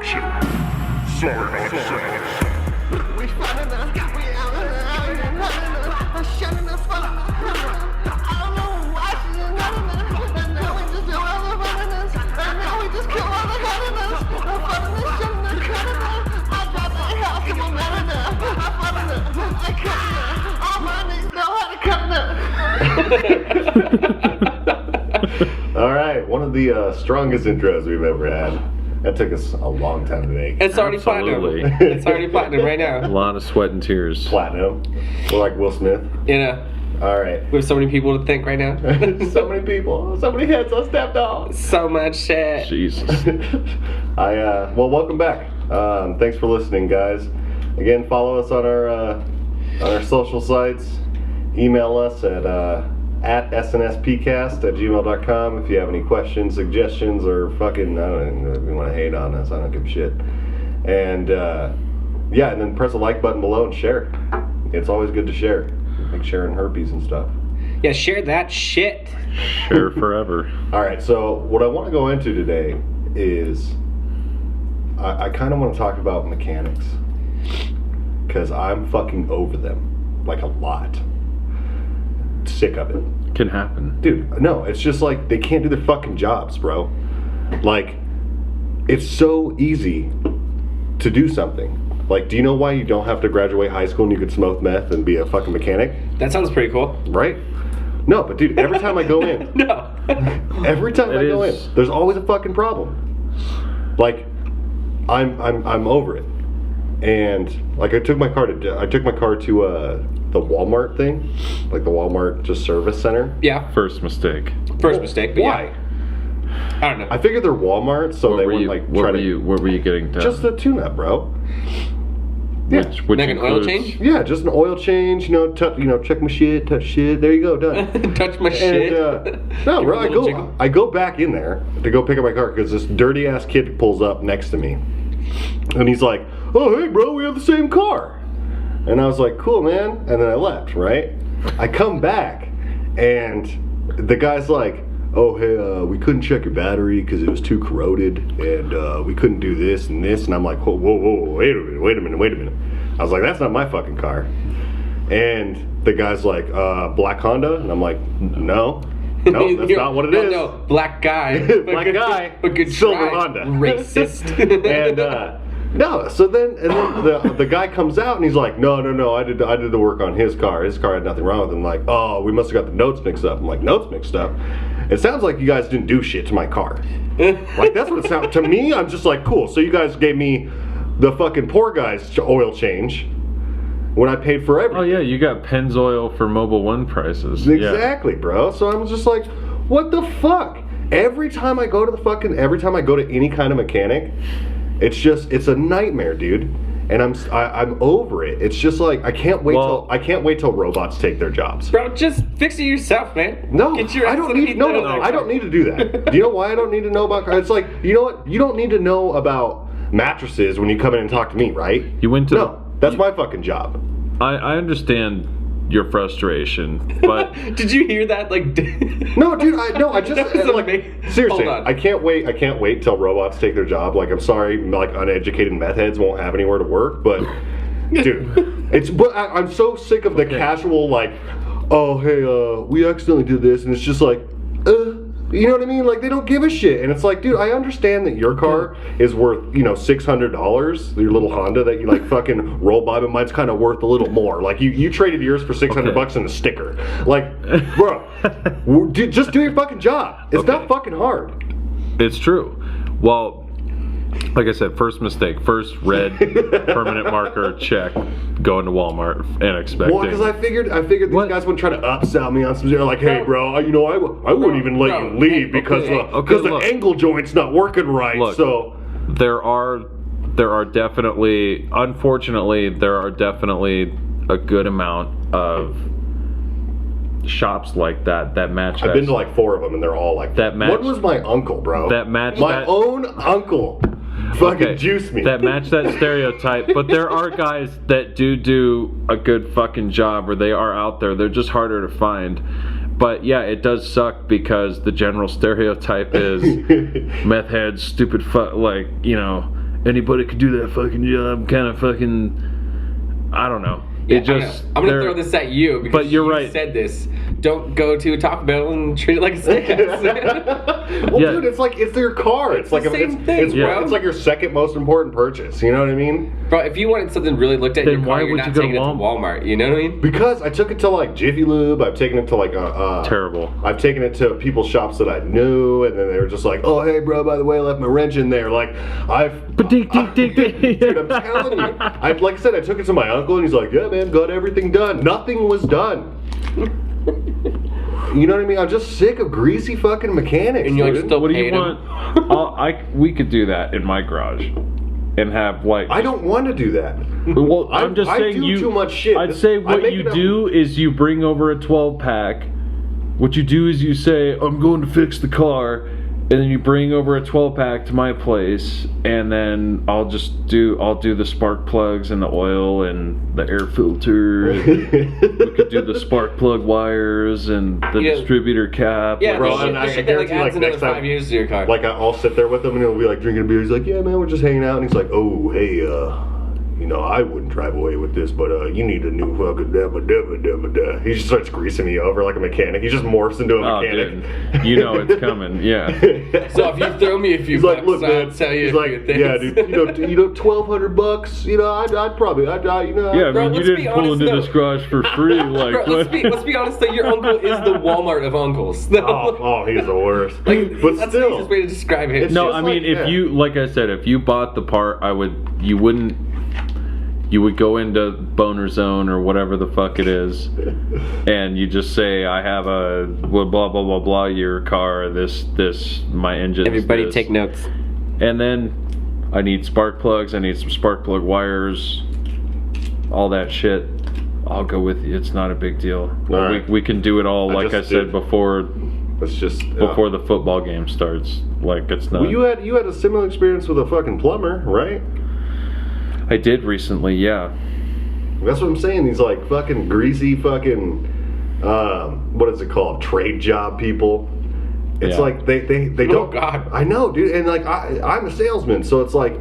action. Sorry, not sorry. We fighting us, we out and shutting us up. I don't know why she's another us. And now we just do all the fighting us. And now we just kill all the cutting us. I'm fighting us, shutting us, cutting us. I got the house and we're mad enough. I'm fighting us, I cut us. All my niggas know how to cut us. All right, one of the strongest intros we've ever had. That took us a long time to make. It's already Absolutely. platinum. It's already platinum right A now. lot of sweat and tears. Platinum. We're like Will Smith. You know, All right. we have so many people to think right now. So many people, so many heads on stepped on. So much shit. Jesus. Well, welcome back. Thanks for listening, guys. Again, follow us on our social sites. Email us at snspcast@gmail.com if you have any questions, suggestions, or fucking, I don't know, if you want to hate on us, I don't give a shit. And yeah, and then press the like button below and share. It's always good to share, like sharing herpes and stuff. Yeah, share that shit. Share forever. All right, so what I want to go into today is I kind of want to talk about mechanics because I'm fucking over them, like a lot. Sick of it. Can happen. Dude, no, it's just like they can't do their fucking jobs, bro. Like, it's so easy to do something. Like, do you know why you don't have to graduate high school and you could smoke meth and be a fucking mechanic? That sounds pretty cool. Right? No, but dude, every time I go in, No. every time I go is. in, there's always a fucking problem. Like, I'm over it. And like I took my car to the Walmart thing, like the Walmart just service center. Yeah. First mistake. First mistake. But Why? Yeah. I don't know. I figured they're Walmart, so they wouldn't like try to. What were you getting done? Just a tune-up, bro. Yeah. Which Like an oil includes- change? Yeah, just an oil change. Check my shit, touch shit. There you go, done. Touch my shit. No, bro. Give a little jiggle. I go back in there to go pick up my car because this dirty ass kid pulls up next to me, and he's like, "Oh, hey, bro, we have the same car." And I was like, "Cool, man." And then I left. Right? I come back, and the guy's like, "Oh, hey, we couldn't check your battery because it was too corroded, and we couldn't do this and this." And I'm like, "Whoa, wait a minute." I was like, "That's not my fucking car." And the guy's like, "Black Honda?" And I'm like, "No, that's not what it is." No, black guy. Black guy, But good silver try. Honda. Racist. And no, so then the guy comes out and he's like, no, I did the work on his car. His car had nothing wrong with it. I'm like, oh, we must have got the notes mixed up. I'm like, notes mixed up? It sounds like you guys didn't do shit to my car. Like, that's what it sounds to me. I'm just like, cool. So you guys gave me the fucking poor guy's oil change when I paid for everything. Oh yeah, you got Pennzoil for Mobile One prices. Exactly, bro. So I'm just like, what the fuck? Every time I go to any kind of mechanic, it's a nightmare, dude. And I'm over it. It's just like I can't wait till robots take their jobs. Bro, just fix it yourself, man. No, Get your I don't need I don't need to do that. Do you know why I don't need to know about cars? It's like, you know what? You don't need to know about mattresses when you come in and talk to me, right? You went to No, that's my fucking job. I understand your frustration, but Did you hear that? Like, No, dude, I just That was like amazing. seriously, Hold on. I can't wait till robots take their job. Like, I'm sorry, like uneducated meth heads won't have anywhere to work, but dude, I'm so sick of the casual like, oh hey, we accidentally did this, and it's just like, you know what I mean? Like, they don't give a shit, and it's like, dude, I understand that your car is worth $600, your little Honda that you like fucking roll by, but mine's kind of worth a little more. Like, you traded yours for $600 and a sticker. Like, bro, just do your fucking job. It's not fucking hard. it's true. Well, like I said, first mistake. First red permanent marker check going to Walmart and expecting. Well, because I figured these What? guys wouldn't try to upsell me on some. They're like, hey, bro, I wouldn't even let you leave because the look. angle joint's not working right. Look. So There are definitely, unfortunately, a good amount of shops like that match. I've been to like 4 of them, and they're all like That match- One was my uncle, bro. that match my that own uncle. Fucking juice me. That match that stereotype, but there are guys that do a good fucking job, or they are out there. They're just harder to find. But yeah, it does suck because the general stereotype is meth heads, stupid like, anybody could do that fucking job. Kind of fucking, I don't know. Yeah, It just I'm gonna they're- throw this at you because But you're you right. said this. Don't go to Taco Bell and treat it like a steakhouse. Well, Yeah. dude, it's like it's their car. It's like the same thing, it's, bro. it's like your second most important purchase. You know what I mean? Bro, if you wanted something really looked at in Then your car, why you're would not you go to taking it to Walmart. You know what I mean? Because I took it to like Jiffy Lube. I've taken it to like Terrible. I've taken it to people's shops that I knew, and then they were just like, "Oh, hey, bro, by the way, I left my wrench in there." Like, Dude, I'm telling you. Like I said, I took it to my uncle, and he's like, "Yeah, man, got everything done. Nothing was done." You know what I mean? I'm just sick of greasy fucking mechanics. And you're like, dude. still What do you paid him. want? We could do that in my garage, and have like. I don't want to do that. Well, I'm just I saying do you. too much shit. I'd This- say I what make you it up- do is you bring over a 12 pack. What you do is you say, "I'm going to fix the car," and then you bring over a 12 pack to my place, and then I'll do the spark plugs and the oil and the air filter. And we could do the spark plug wires and the Yeah. distributor cap. Yeah, Bro, the shit, and I the shit that like guarantee, adds like, another next time- 5 years to your car. Like I'll sit there with him, and he'll be like drinking a beer. He's like, "Yeah, man, we're just hanging out," and he's like, "Oh, hey, you know, I wouldn't drive away with this, but you need a new fucking da. He just starts greasing me over like a mechanic. He just morphs into a Oh, mechanic. dude. You know it's coming. Yeah. So if you throw me a few He's like, bucks, "Look, man." I'll tell you He's a like, few things. "Yeah, dude. You know, $1,200. You know, I'd probably, you know." Yeah, Bro, I mean, you let's be didn't pull honest, into though. this garage for free. Like, Bro, what? let's be honest though, your uncle is the Walmart of uncles. Oh, he's the worst. Like, But that's still, the easiest way to describe him. It's No, just I mean, like- if yeah. you, like I said, if you bought the part, you would go into Boner Zone or whatever the fuck it is, and you just say, "I have a blah blah blah blah year car. This my engine." Everybody take notes. And then I need spark plugs. I need some spark plug wires. All that shit. I'll go with you. It's not a big deal. right. We can do it all, I like I just said did. before it's just before the football game starts. Like it's not. Well, you had a similar experience with a fucking plumber, right? I did recently, yeah. That's what I'm saying. These like fucking greasy fucking what is it called? Trade job people. It's Yeah. like they don't. God. I know, dude. And like I'm a salesman, so it's like,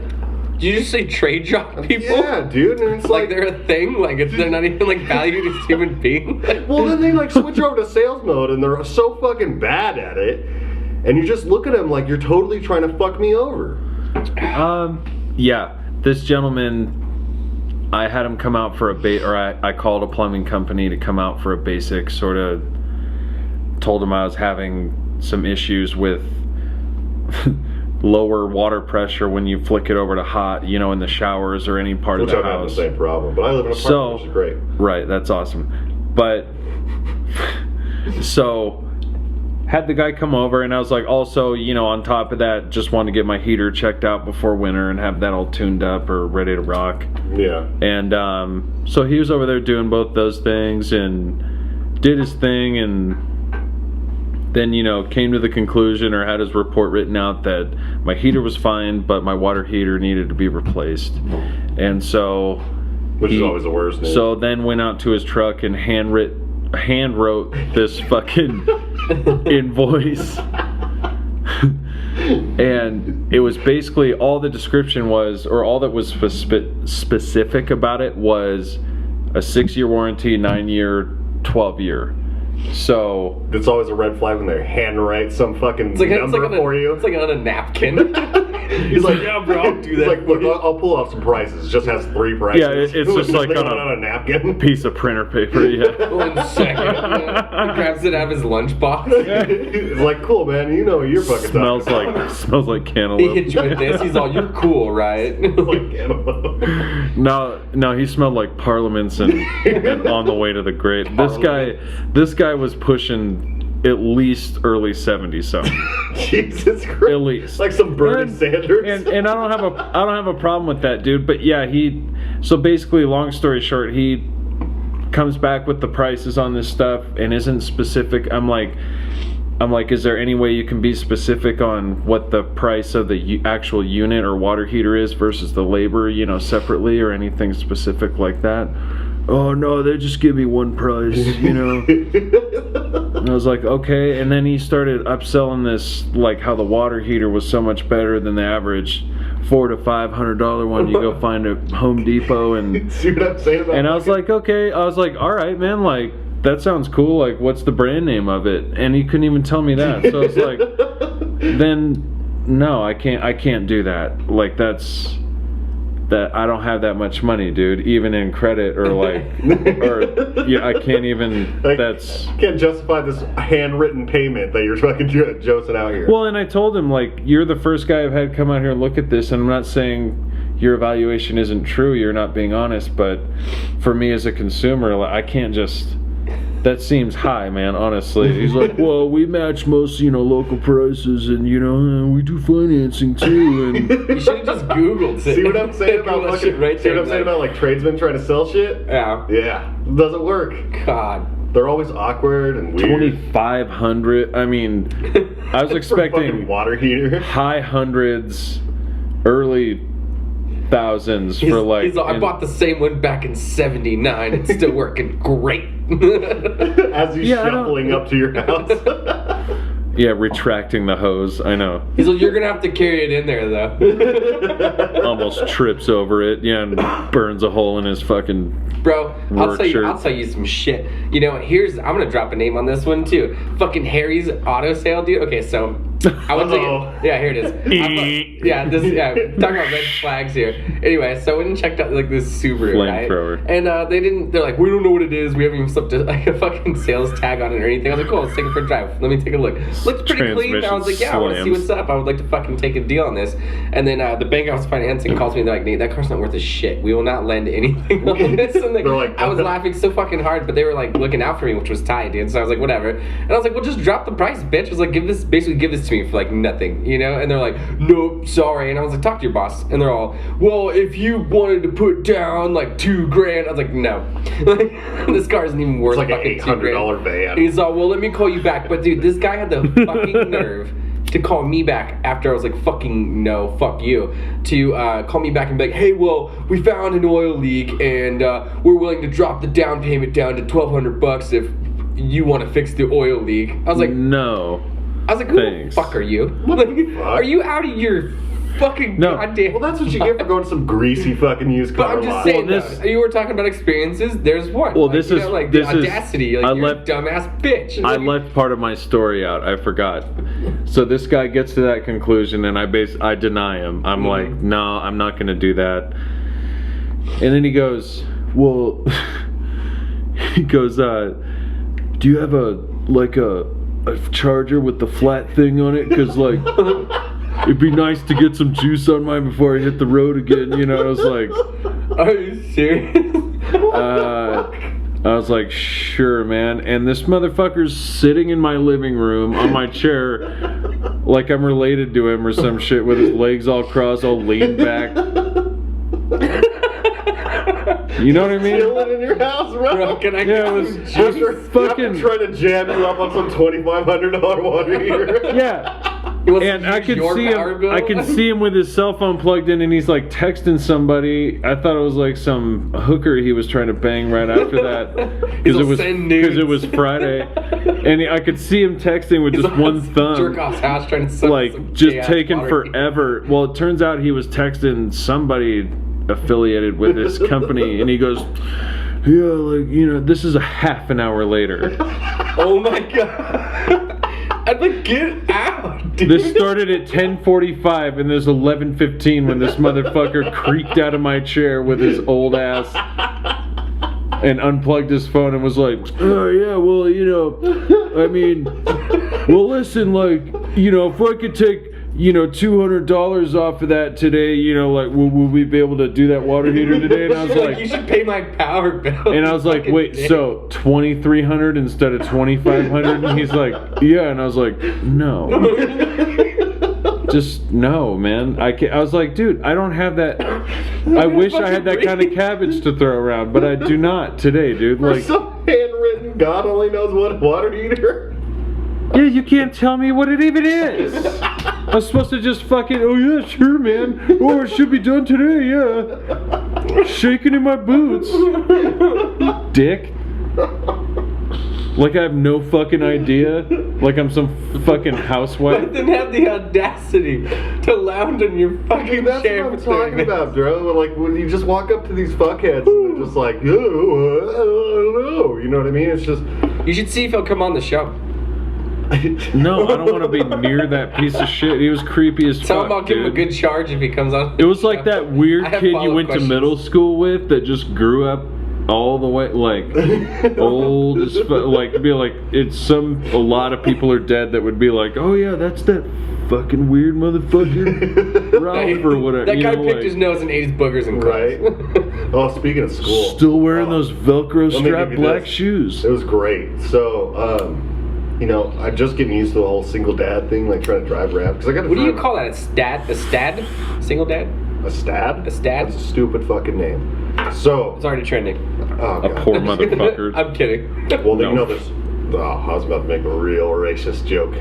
Did you just say trade job people? yeah, dude. And it's Like like, they're a thing? Like they're not even like valued as human beings? well, then they like switch over to sales mode, and they're so fucking bad at it. And you just look at them like you're totally trying to fuck me over. Yeah, this gentleman, I had him come out for I called a plumbing company to come out for a basic sort of, told him I was having some issues with lower water pressure when you flick it over to hot, you know, in the showers or any part Which of I'm the having the house. same problem, but I live in an apartment, So, which is great. right, that's awesome. But, so, had the guy come over, and I was like, also, you know, on top of that, just wanted to get my heater checked out before winter and have that all tuned up or ready to rock. Yeah. And so he was over there doing both those things and did his thing, and then, you know, came to the conclusion or had his report written out that my heater was fine, but my water heater needed to be replaced. And so Which is always the worst. News. so then went out to his truck and hand wrote this fucking invoice. And it was basically all the description was, or all that was specific about it was a 6-year warranty, 9-year, 12-year. So it's always a red flag when they handwrite some fucking number for you. It's like on a napkin. He's like, yeah, bro, I'll do that. He's like, look, I'll pull off some prices. It just has 3 prices. Yeah, it's just like They on want it a- on a napkin. piece of printer paper, yeah. 1 second. He grabs it out of his lunchbox. It's like, cool, man. You know what you're fucking smells talking about. like He cantaloupe. hit you with this. He's all, "You're cool, right?" Like cantaloupe. No, he smelled like parliaments and on the way to the grave. This guy was pushing at least early 70s, so Jesus Christ. at least Like some Bernie Sanders. And I don't have a problem with that, dude. But yeah, so basically, long story short, he comes back with the prices on this stuff and isn't specific. I'm like, is there any way you can be specific on what the price of the actual unit or water heater is versus the labor, you know, separately or anything specific like that? Oh no, they just give me one price, you know. And I was like, okay. And then he started upselling this, like how the water heater was so much better than the average $400 to $500 one you go find at Home Depot. And See what I'm saying about and I was like, okay. I was like, all right, man. Like that sounds cool. Like, what's the brand name of it? And he couldn't even tell me that. So I was like, then no, I can't do that. Like that I don't have that much money, dude, even in credit or like or yeah, I can't even that's can't justify this handwritten payment that you're fucking joking out here. well, and I told him, like, you're the first guy I've had come out here and look at this, and I'm not saying your evaluation isn't true, you're not being honest, but for me as a consumer, like, I can't just that seems high, man, honestly. He's like, well, we match most, local prices, and, we do financing, too, and... You should have just Googled it. See what I'm saying about Google that fucking, shit right see there, what I'm saying about, like, tradesmen trying to sell shit? Yeah. Yeah. It doesn't work. God. They're always awkward and weird. 2,500. I mean, I was For a fucking expecting water heater. high hundreds, early thousands for like. He's like, I bought the same one back in '79. It's still working great. As he's shuffling up to your house. Yeah, retracting the hose. I know. He's like, you're gonna have to carry it in there though. Almost trips over it. Yeah, and burns a hole in his fucking. Bro, I'll tell shirt. you some shit. I'm gonna drop a name on this one too. Fucking Harry's Auto Sale, dude. Okay, so I went to yeah, here it is. Talking about red flags here. Anyway, so I went and checked out like this Subaru, right? Flamethrower. And they're like, we don't know what it is. We haven't even slipped like a fucking sales tag on it or anything. I was like, cool, let's take it for a drive. Let me take a look. Looks pretty clean. I was like, yeah, I want to see what's up. I would like to fucking take a deal on this. And then the bank I was financing calls me. They're like, Nate, that car's not worth a shit. We will not lend anything on this. And I was laughing so fucking hard, but they were like looking out for me, which was tight, dude. So I was like, whatever. And I was like, well, just drop the price, bitch. I was like, give this to me for like nothing, And they're like, nope, sorry. And I was like, talk to your boss. And they're all, well, if you wanted to put down like $2,000, I was like, no. Like, this car isn't even worth like fucking an $800 van. And he's all, well, let me call you back. But dude, this guy had the fucking nerve to call me back after I was like, fucking no, fuck you, to call me back and be like, hey, well, we found an oil leak and we're willing to drop the down payment down to $1,200 if you want to fix the oil leak. I was like, no. I was like, who the fuck are you? Are you out of your fucking goddamn... Well, that's what you get for going to some greasy fucking used car But I'm just lot. saying, Well, you were talking about experiences, there's one. Well, this is the audacity. Like, you're a dumbass bitch. I left part of my story out. I forgot. So this guy gets to that conclusion, and I deny him. I'm like, no, I'm not going to do that. And then he goes, well, do you have a charger with the flat thing on it? Because like, it'd be nice to get some juice on mine before I hit the road again. I was like, are you serious? I was like, sure, man. And this motherfucker's sitting in my living room on my chair like I'm related to him or some shit, with his legs all crossed, all leaned back. You know what I mean? Chilling in your house, bro. Can I Yeah, it was just fucking... trying to jam you up on some $2,500 water heater. Yeah. And I can see him with his cell phone plugged in, and he's like texting somebody. I thought it was like some hooker he was trying to bang right after that, because it was Friday, and I could see him texting with just one thumb, jerk off's house trying to suck like some just taking forever. Well, it turns out he was texting somebody affiliated with this company, and he goes, yeah, like, this is a half an hour later. Oh my god. I'd like, get out, dude. This started at 10:45, and there's 11:15 when this motherfucker creaked out of my chair with his old ass and unplugged his phone and was like, oh yeah, well, I mean, well, listen, like, if I could take $200 off of that today, like, will we be able to do that water heater today? And I was like, you should pay my power bill. And I was like, wait, so $2,300 instead of $2,500? And he's like, yeah. And I was like, no. Just no, man. I was like, dude, I don't have that. I wish I had that kind of cabbage to throw around, but I do not today, dude. Like, some handwritten, God only knows what water heater. Yeah, you can't tell me what it even is. I was supposed to just fucking, oh yeah, sure, man. Oh, it should be done today, yeah. Shaking in my boots. Dick. Like I have no fucking idea. Like I'm some fucking housewife. But then have the audacity to lounge on your fucking Dude, that's chair what I'm for 30 talking minutes. about, bro. Like when you just walk up to these fuckheads and they're just like, oh, I don't know. You know what I mean? It's just. You should see if he'll come on the show. No, I don't want to be near that piece of shit. He was creepy as Tell fuck, him I'll give him a dude. good charge if he comes on. It was like that weird I have kid you follow-up went questions. to middle school with that just grew up all the way, like, old as fuck. Like, be like, a lot of people are dead that would be like, oh yeah, that's that fucking weird motherfucker, Ralph or whatever. That you guy know, picked like, his nose and ate his boogers and Right? cried. Oh, speaking of school. still wearing those Velcro Let me strap give you black this. shoes. It was great. So, you know, I'm just getting used to the whole single dad thing, like trying to drive around. Because I got to What do you call that? A stad? A stad? Single dad? A stad? A stad? That's a stupid fucking name. So, It's already trending. oh, A God. poor motherfucker. I'm kidding. Well, No. you know this. Oh, I was about to make a real racist joke.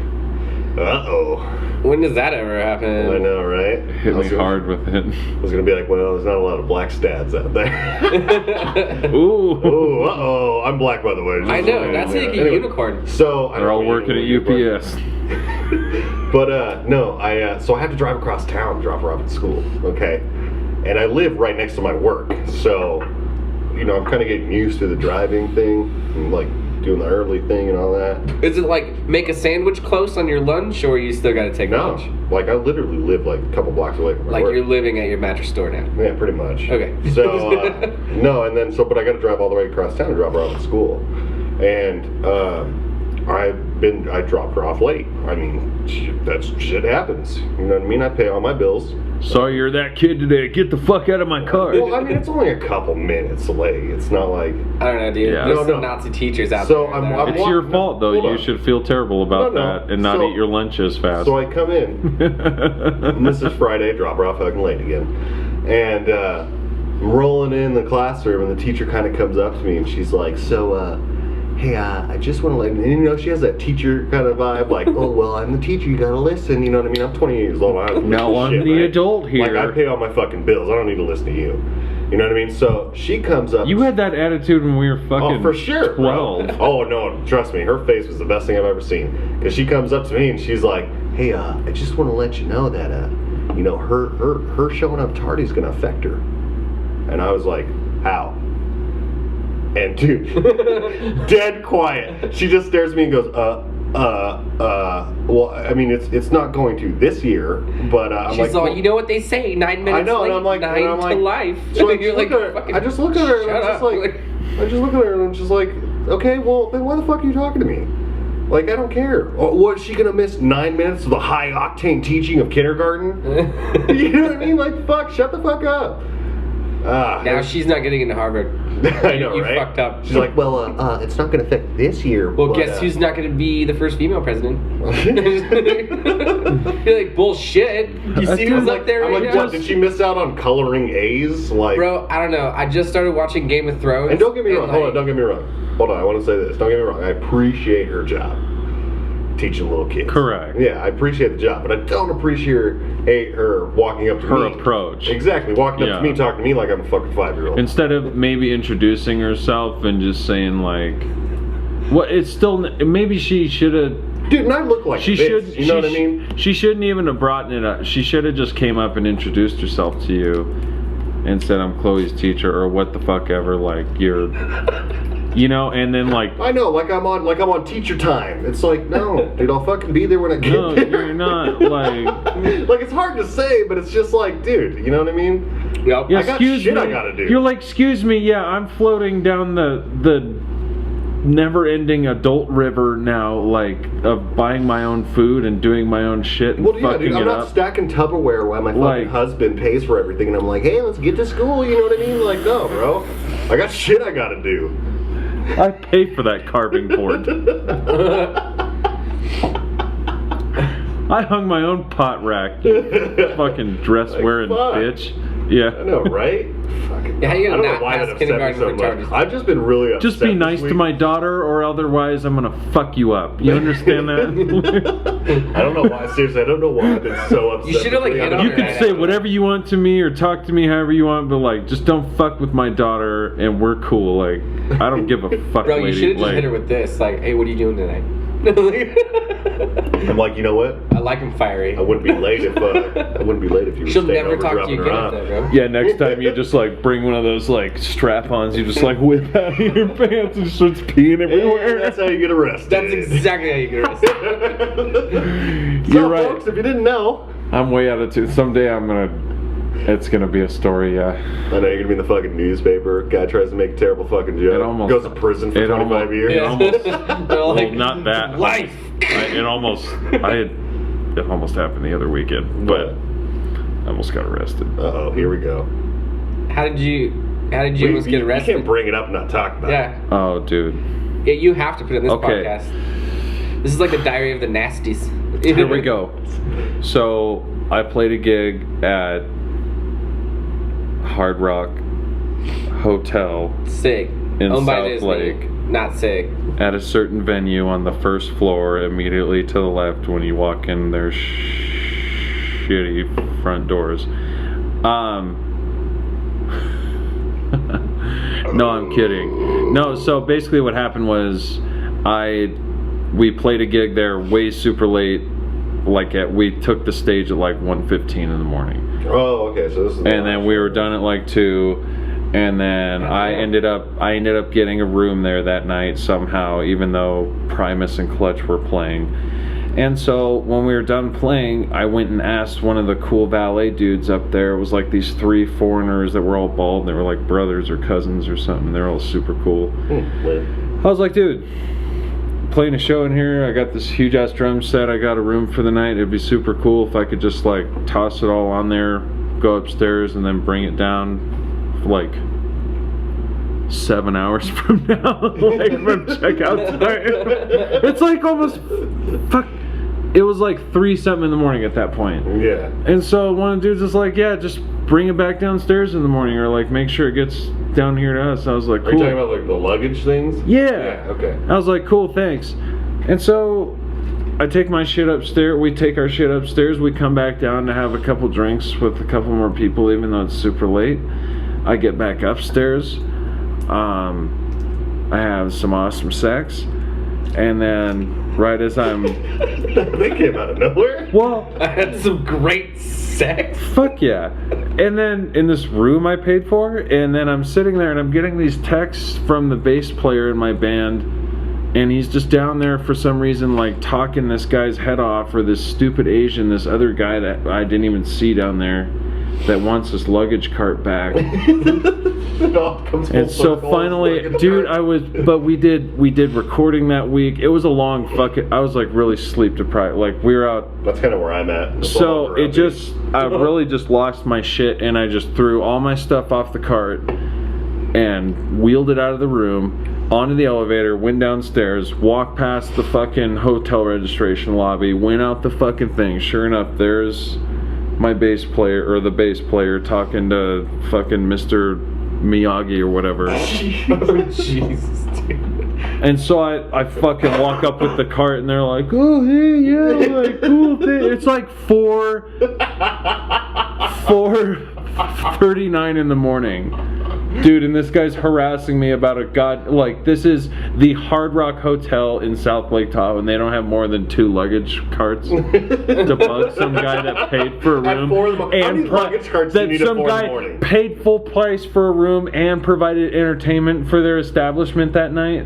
Uh-oh. When does that ever happen? I know, right? Hit I was me gonna- hard with it. I was going to be like, well, there's not a lot of black stads out there. Ooh. Oh, uh-oh. I'm black, by the way. I know. That's like a Anyway, unicorn. So, I They're don't all know working at unicorn. UPS. But no, so I had to drive across town to drop her off at school, okay? And I live right next to my work, so, you know, I'm kind of getting used to the driving thing, and like doing the early thing and all that. Is it like make a sandwich close on your lunch, or you still got to take No, lunch? like I literally live like a couple blocks away from my Like work. you're living at your mattress store now. Yeah, pretty much. Okay. So, no, and then, but I got to drive all the way across town to drop her off at school. And I dropped her off late. I mean, shit happens. You know what I mean? I pay all my bills. Sorry you're that kid today. Get the fuck out of my car. Well, I mean, it's only a couple minutes late. It's not like. I don't know, dude. Yeah. There's No, some no. Nazi teachers out So there. I'm- that are- I'm It's your no, fault, though. hold You on. should feel terrible about No, that and not so- eat your lunch as fast. So I come in, and this is Friday, drop her off fucking late again. And I'm rolling in the classroom, and the teacher kind of comes up to me, and she's like, so, hey, I just want to let you know, she has that teacher kind of vibe, like, oh, well, I'm the teacher, you gotta listen, you know what I mean? I'm 28 years old. I don't Now listen to I'm shit, the right? adult here. Like, I pay all my fucking bills. I don't need to listen to you. You know what I mean? So she comes up. You had that attitude when we were fucking Oh, for sure, bro. 12. Oh, no, trust me. Her face was the best thing I've ever seen. Because she comes up to me and she's like, hey, I just want to let you know that, you know, her showing up tardy is going to affect her. And I was like, how? And dude, dead quiet. She just stares at me and goes, well, I mean, it's not going to this year, but I'm She's like, all, well, you know what they say, 9 minutes I know, late, and I'm like, nine and I'm to like, life. So I You're just, like, look at her, fucking I just look at her and I'm shut just up. like, I just look at her and I'm just like, okay, well, then why the fuck are you talking to me? Like, I don't care. Or, what, is she gonna miss 9 minutes of the high octane teaching of kindergarten? You know what I mean? Like, fuck, shut the fuck up. Now she's not getting into Harvard. I know, you right? fucked up. She's like, well, it's not gonna affect this year. Well, but, guess who's not going to be the first female president? You're like, bullshit. You see who's up there I'm right like, now? what? Did she miss out on coloring A's? Like, Bro, I don't know. I just started watching Game of Thrones. and don't get me wrong. Hold on, like, don't get me wrong. Hold on, I want to say this. Don't get me wrong. I appreciate her job, teaching little kids. Correct. Yeah, I appreciate the job, but I don't appreciate her walking up to Her me. approach. Exactly, walking up Yeah. to me, talking to me like I'm a fucking 5-year-old. Instead of maybe introducing herself and just saying like, what? It's still maybe she should have. Dude, and I look like She this. should. You know what I mean? She shouldn't even have brought it up. She should have just came up and introduced herself to you, and said, "I'm Chloe's teacher," or what the fuck ever. Like you're, you know, and then like. I know, like I'm on teacher time. It's like, no, dude, I'll fucking be there when I get No, there. you're not like. Like, it's hard to say, but it's just like, dude, you know what I mean? Yep. Yeah, I got excuse shit me. I gotta do. You're like, excuse me. Yeah, I'm floating down the never-ending adult river now, like of buying my own food and doing my own shit and Well, yeah, fucking dude, I'm it not up. stacking Tupperware while my fucking Like- husband pays for everything, and I'm like, hey, let's get to school, you know what I mean? Like, no, bro. I got shit I gotta do. I pay for that carving board. I hung my own pot rack, you fucking dress wearing Like, fuck. bitch. Yeah. I know, right? Fucking. How you I gonna don't know not why pass that upset me kindergarten so for much. charges? I've just been really upset. Just be this nice to week. my daughter, or otherwise I'm gonna fuck you up. You understand that? I don't know why. Seriously, I don't know why I've been so upset. You should've, like, with me. hit on You her can right say after. whatever you want to me or talk to me however you want, but like, just don't fuck with my daughter, and we're cool. Like, I don't give a fuck, Bro, you lady. should have just Like, hit her with this. Like, hey, what are you doing tonight? I'm like, you know what? I like him fiery. I wouldn't be late if you were She'll staying never over talk to dropping you her again off. after that, bro. Yeah, next time you just like bring one of those like strap-ons, you just like whip out of your pants and starts peeing everywhere. That's how you get arrested. That's exactly how you get arrested. You're So, right. folks, if you didn't know, I'm way out of tune. Someday it's gonna be a story. Yeah. I know you're gonna be in the fucking newspaper. Guy tries to make a terrible fucking joke. It almost- goes to prison for it 25 almost- years. it almost- They're all like, Well, not that. life. It almost happened the other weekend, but I almost got arrested. Uh-oh, here we go. How did you almost get You arrested? can't bring it up and not talk about it. Yeah. Oh, dude. Yeah, you have to put it in this Okay. podcast. This is like the diary of the nasties. Here we go. So I played a gig at Hard Rock Hotel Sick. in Owned by South Disney. Lake Not sick. at a certain venue on the first floor, immediately to the left when you walk in their shitty front doors. No, I'm kidding. No, so basically what happened was we played a gig there way super late. We took the stage at like 1:15 in the morning. Oh, okay. So this is. And then we were done at like 2, and then I ended up getting a room there that night somehow, even though Primus and Clutch were playing. And so when we were done playing, I went and asked one of the cool valet dudes up there. It was like these 3 foreigners that were all bald. They were like brothers or cousins or something. They're all super cool. I was like, dude, playing a show in here. I got this huge ass drum set. I got a room for the night. It'd be super cool if I could just like toss it all on there, go upstairs, and then bring it down for like 7 hours from now, like from checkout tonight. It's like almost fuck. It was like 3-something in the morning at that point. Yeah. And so one of the dudes was like, yeah, just bring it back downstairs in the morning, or like make sure it gets down here to us. I was like, cool. Are you talking about like the luggage things? Yeah. Okay. I was like, cool, thanks. And so I take my shit upstairs. We take our shit upstairs. We come back down to have a couple drinks with a couple more people, even though it's super late. I get back upstairs. I have some awesome sex. And then right as I'm... They came out of nowhere. Well, I had some great sex. fuck yeah. And then in this room I paid for, and then I'm sitting there and I'm getting these texts from the bass player in my band, and he's just down there for some reason like talking this guy's head off, or this stupid Asian, this other guy that I didn't even see down there, that wants his luggage cart back. It all comes full And so circle. finally, It's like- dude, we did recording that week. It was a long fucking, I was like really sleep deprived. Like we were out. That's kind of where I'm at. That's all So around it me. just, I really just lost my shit, and I just threw all my stuff off the cart and wheeled it out of the room, onto the elevator, went downstairs, walked past the fucking hotel registration lobby, went out the fucking thing. Sure enough, there's my bass player, or the bass player, talking to fucking Mr. Miyagi or whatever. Jesus, dude. And so I fucking walk up with the cart, and they're like, oh hey, yeah, like cool thing. It's like 4:39 in the morning, dude, and this guy's harassing me about this is the Hard Rock Hotel in South Lake Tahoe, and they don't have more than 2 luggage carts to bug some guy that paid for a At room, 4 in the morning. How many luggage carts do you that need at some 4 in the guy morning? paid full price for a room and provided entertainment for their establishment that night.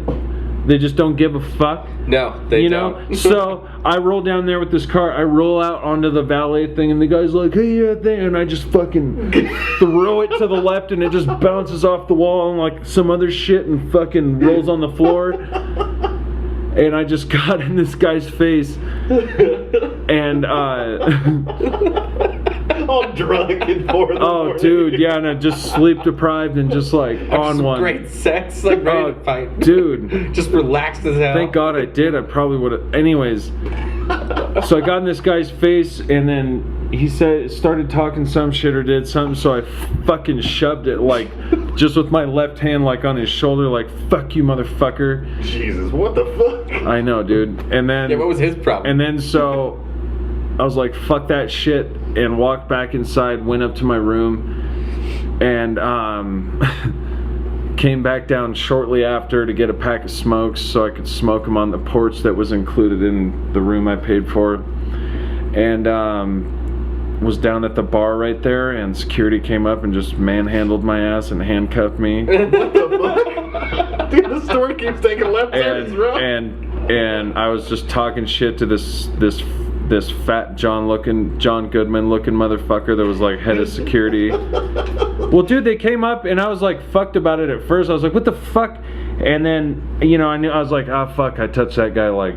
They just don't give a fuck. No, they You don't. know, so I roll down there with this car. I roll out onto the valet thing, and the guy's like, "Hey, yeah, thing," and I just fucking throw it to the left, and it just bounces off the wall and like some other shit, and fucking rolls on the floor. And I just got in this guy's face, and all drunk and 4 in the oh, morning. dude, yeah, and I just sleep deprived and just like on Some one. great sex, like ready Oh, to fight. dude. Just relaxed as hell. Thank God I did. I probably would have. Anyways, So I got in this guy's face, and then he started talking some shit or did something, so I fucking shoved it, like, just with my left hand, like, on his shoulder, like, fuck you, motherfucker. Jesus, what the fuck? I know, dude. And then... Yeah, what was his problem? And then so I was like, fuck that shit, and walked back inside, went up to my room, and came back down shortly after to get a pack of smokes so I could smoke them on the porch that was included in the room I paid for. And was down at the bar right there, and security came up and just manhandled my ass and handcuffed me. What the fuck? Dude, the story keeps taking left turns, bro. And I was just talking shit to this fat John Goodman looking motherfucker that was like head of security. Well, dude, they came up and I was like fucked about it at first. I was like, what the fuck? And then, you know, I was like, ah, fuck, I touched that guy, like,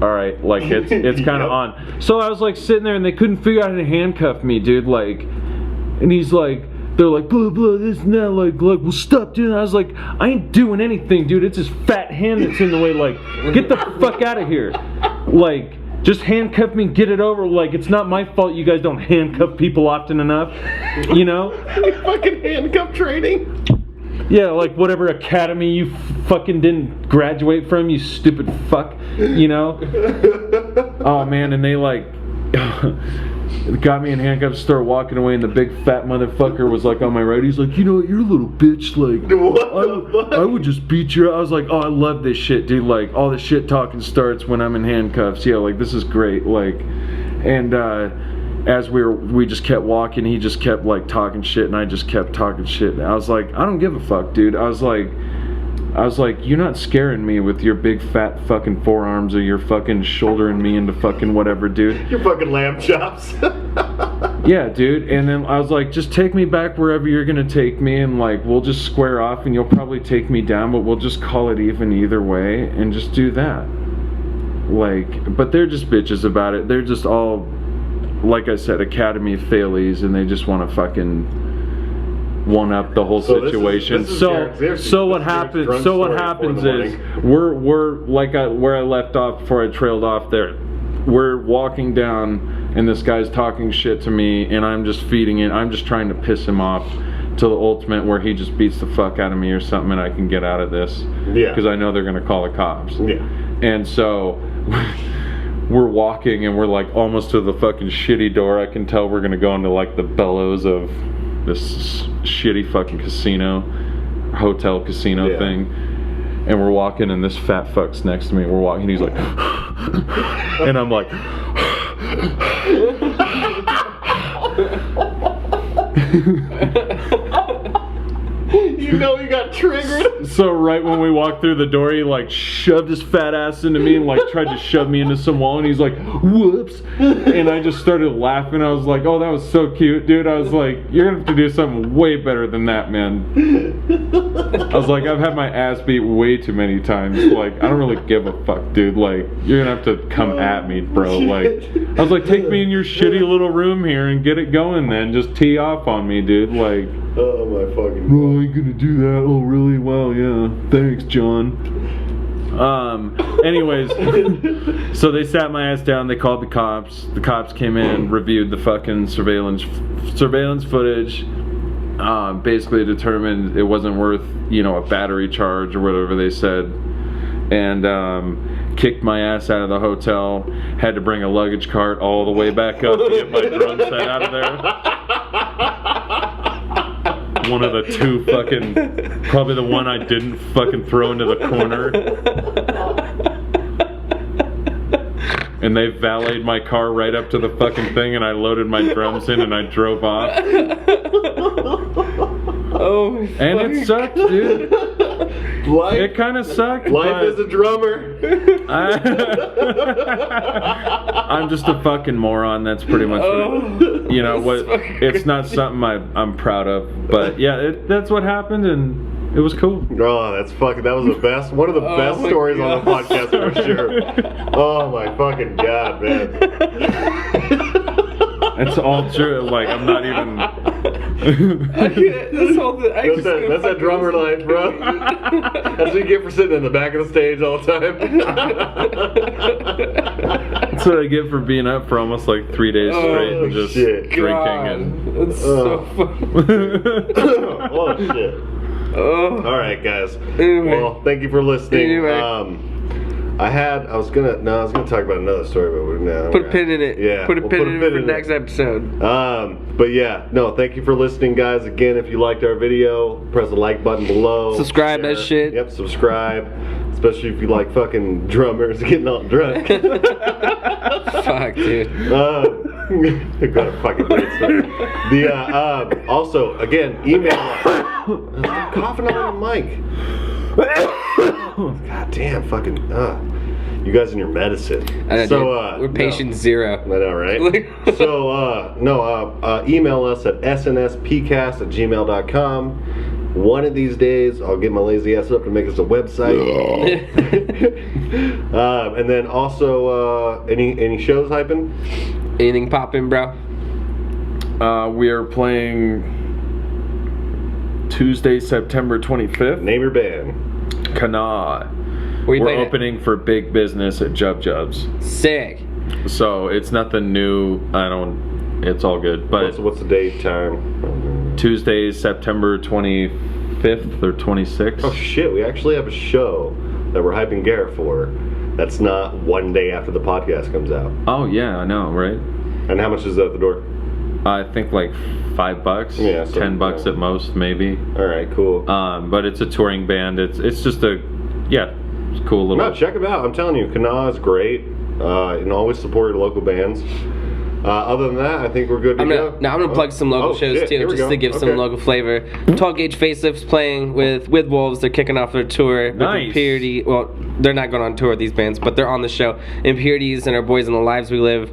all right, like it's kind of on. So I was like sitting there and they couldn't figure out how to handcuff me, dude, like, and he's like, they're like, blah, blah, this and that, like, well, stop doing that. I was like, I ain't doing anything, dude. It's his fat hand that's in the way, like, get the fuck out of here. Like, just handcuff me and get it over. Like, it's not my fault you guys don't handcuff people often enough, you know? Fucking handcuff training. Yeah, like whatever academy you fucking didn't graduate from, you stupid fuck, you know? Oh man, and they like got me in handcuffs, started walking away, and the big fat motherfucker was like on my right. He's like, you know what, you're a little bitch, like, I would just beat you. I was like, oh, I love this shit, dude. Like, all the shit talking starts when I'm in handcuffs. Yeah, like, this is great. Like, and as we just kept walking, he just kept like talking shit, and I just kept talking shit. And I was like, I don't give a fuck, dude. I was like, you're not scaring me with your big fat fucking forearms, or you're fucking shouldering me into fucking whatever, dude. Your fucking lamb chops. Yeah, dude. And then I was like, just take me back wherever you're gonna take me, and like, we'll just square off, and you'll probably take me down, but we'll just call it even either way, and just do that. Like, but they're just bitches about it. They're just all, like I said, Academy failies, and they just want to fucking one up the whole situation. This is so what happens is we're like where I left off before I trailed off there. We're walking down, and this guy's talking shit to me, and I'm just feeding it. I'm just trying to piss him off to the ultimate, where he just beats the fuck out of me or something, and I can get out of this. Yeah. Because I know they're gonna call the cops. Yeah. And so we're walking, and we're like almost to the fucking shitty door. I can tell we're gonna go into like the bellows of this shitty fucking hotel casino thing. And we're walking, and this fat fuck's next to me. We're walking, he's like, and I'm like, you know he got triggered. So right when we walked through the door, he like shoved his fat ass into me and like tried to shove me into some wall, and he's like, whoops. And I just started laughing. I was like, oh, that was so cute, dude. I was like, you're gonna have to do something way better than that, man. I was like, I've had my ass beat way too many times. Like, I don't really give a fuck, dude. Like, you're gonna have to come at me, bro. Like, I was like, take me in your shitty little room here and get it going then. Just tee off on me, dude. Like, oh my fucking God. Oh, you gonna do that? Oh, really? Well, yeah. Thanks, John. Anyways, so they sat my ass down. They called the cops. The cops came in, reviewed the fucking surveillance footage. Basically determined it wasn't worth, you know, a battery charge or whatever they said, and kicked my ass out of the hotel. Had to bring a luggage cart all the way back up to get my drum set out of there. One of the two fucking, probably the one I didn't fucking throw into the corner. And they valeted my car right up to the fucking thing, and I loaded my drums in, and I drove off. Oh, and it sucked, dude. It kind of sucked. Life as a drummer. I'm just a fucking moron. That's pretty much what, you know what. It's not something I'm proud of, but yeah, that's what happened, and it was cool. Oh, that's fucking. That was the best. One of the best stories on the podcast for sure. Oh my fucking God, man. It's all true. Like, I'm not even. This whole thing, That's that drummer life, bro. That's what you get for sitting in the back of the stage all the time. That's what I get for being up for almost like 3 days straight and just shit. drinking and. It's so fun. Oh shit. Oh. All right, guys. Anyway. Well, thank you for listening. Anyway. I was gonna talk about another story, but we're now Put a pin in it. Yeah, Put a we'll pin in it for next episode. But yeah, no, thank you for listening, guys. Again, if you liked our video, press the like button below. Subscribe share. that shit. Yep, subscribe. Especially if you like fucking drummers getting all drunk. Fuck, dude. I've got a fucking great story. Also, again, email us. Stop coughing on the mic. God damn, fucking. You guys and your medicine. I know, dude. We're patient zero. I know, right? So, email us at snspcast@gmail.com. One of these days, I'll get my lazy ass up to make us a website. And then also, any shows hyping? Anything popping, bro? We are playing Tuesday, September 25th. Name your band. Kana. Where you We're playing at? opening for Big Business at Jub Jubs. Sick. So it's nothing new. It's all good. But What's the date, time? Tuesday, September 25th or 26th. Oh shit, we actually have a show that we're hyping Garrett for. That's not one day after the podcast comes out. Oh yeah, I know, right? And how much is that at the door? I think like $5. Yeah, so, $10 at most, maybe. All right, cool. But it's a touring band. It's just a it's a cool little. No, check them out. I'm telling you, Kana is great. And always support your local bands. Other than that, I think we're good to go. Now I'm gonna plug some local shows shit, here too, we just go. to give some local flavor. 12 Gauge Facelifts playing with Wolves. They're kicking off their tour with Nice. Impurity. Well, they're not going on tour with these bands, but they're on the show. Impurities and Our Boys and the Lives We Live.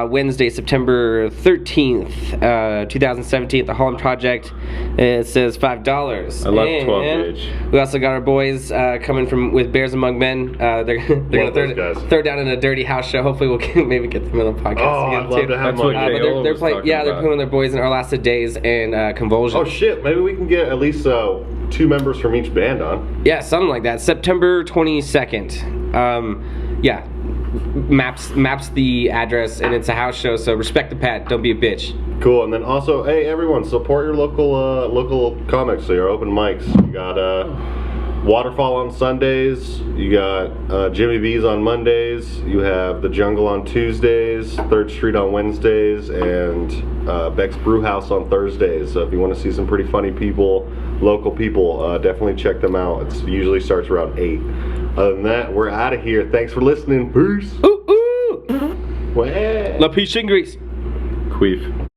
Wednesday, September 13th, 2017 at the Holland Project. It says $5. I love 12 Gauge. We also got our boys coming with Bears Among Men. They're gonna those guys. throw down in a dirty house show. Hopefully we'll maybe get them on the podcast Oh, again I'd love too. to have That's them what on. Jay But Ola they're was playing. talking Yeah, they're about. putting their boys in Our Last Days and Convulsion. Oh shit, maybe we can get at least 2 members from each band on. Yeah, something like that. September 22nd. Yeah, maps the address, and it's a house show. So respect the pad. Don't be a bitch. Cool, and then also, hey everyone, support your local comics. So your open mics. You got Waterfall on Sundays. You got Jimmy B's on Mondays. You have The Jungle on Tuesdays. 3rd Street on Wednesdays, and Beck's Brewhouse on Thursdays. So if you want to see some pretty funny people, local people, definitely check them out. It usually starts around 8. Other than that, we're out of here. Thanks for listening. Peace. Ooh ooh. Well. La Peach and Grease. Queef.